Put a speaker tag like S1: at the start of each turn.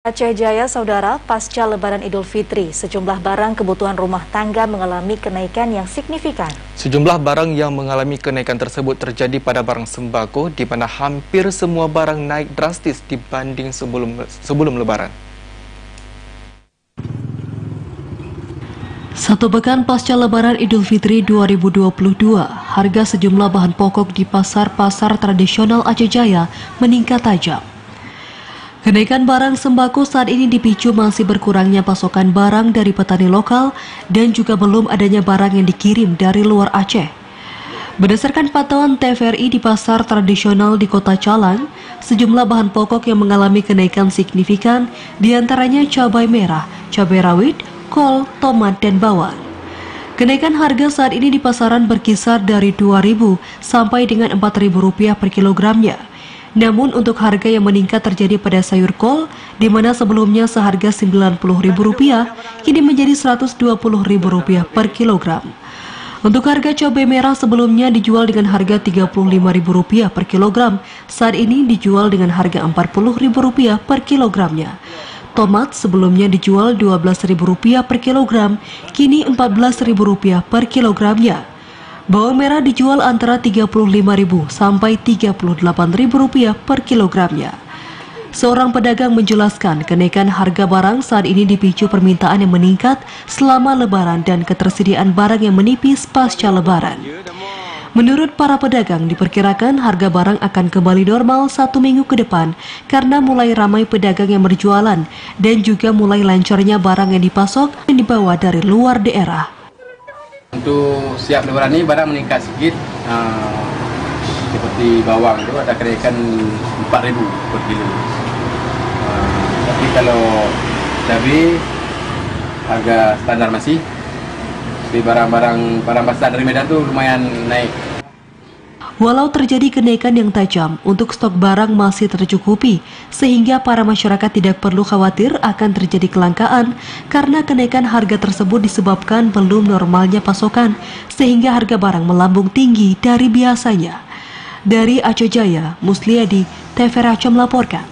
S1: Aceh Jaya, Saudara, pasca Lebaran Idul Fitri, sejumlah barang kebutuhan rumah tangga mengalami kenaikan yang signifikan.
S2: Sejumlah barang yang mengalami kenaikan tersebut terjadi pada barang sembako, di mana hampir semua barang naik drastis dibanding sebelum Lebaran.
S3: Satu pekan pasca Lebaran Idul Fitri 2022, harga sejumlah bahan pokok di pasar-pasar tradisional Aceh Jaya meningkat tajam. Kenaikan barang sembako saat ini dipicu masih berkurangnya pasokan barang dari petani lokal dan juga belum adanya barang yang dikirim dari luar Aceh. Berdasarkan pantauan TVRI di pasar tradisional di Kota Calang, sejumlah bahan pokok yang mengalami kenaikan signifikan diantaranya cabai merah, cabai rawit, kol, tomat, dan bawang. Kenaikan harga saat ini di pasaran berkisar dari Rp2.000 sampai dengan Rp4.000 per kilogramnya. Namun untuk harga yang meningkat terjadi pada sayur kol, di mana sebelumnya seharga Rp90.000, kini menjadi Rp120.000 per kilogram. Untuk harga cabai merah sebelumnya dijual dengan harga Rp35.000 per kilogram, saat ini dijual dengan harga Rp40.000 per kilogramnya. Tomat sebelumnya dijual Rp12.000 per kilogram, kini Rp14.000 per kilogramnya. Bawang merah dijual antara Rp35.000 sampai Rp38.000 per kilogramnya. Seorang pedagang menjelaskan kenaikan harga barang saat ini dipicu permintaan yang meningkat selama Lebaran dan ketersediaan barang yang menipis pasca Lebaran. Menurut para pedagang, diperkirakan harga barang akan kembali normal 1 minggu ke depan karena mulai ramai pedagang yang berjualan dan juga mulai lancarnya barang yang dipasok dan dibawa dari luar daerah.
S4: Untuk siap Lebaran ini barang meningkat sedikit, seperti bawang itu ada kenaikan Rp4.000 per kilo. Tapi kalau cabai harga standar masih. Tapi barang besar dari Medan itu lumayan naik.
S3: Walau terjadi kenaikan yang tajam, untuk stok barang masih tercukupi, sehingga para masyarakat tidak perlu khawatir akan terjadi kelangkaan karena kenaikan harga tersebut disebabkan belum normalnya pasokan, sehingga harga barang melambung tinggi dari biasanya. Dari Aceh Jaya, Musliadi, TVRI Aceh melaporkan.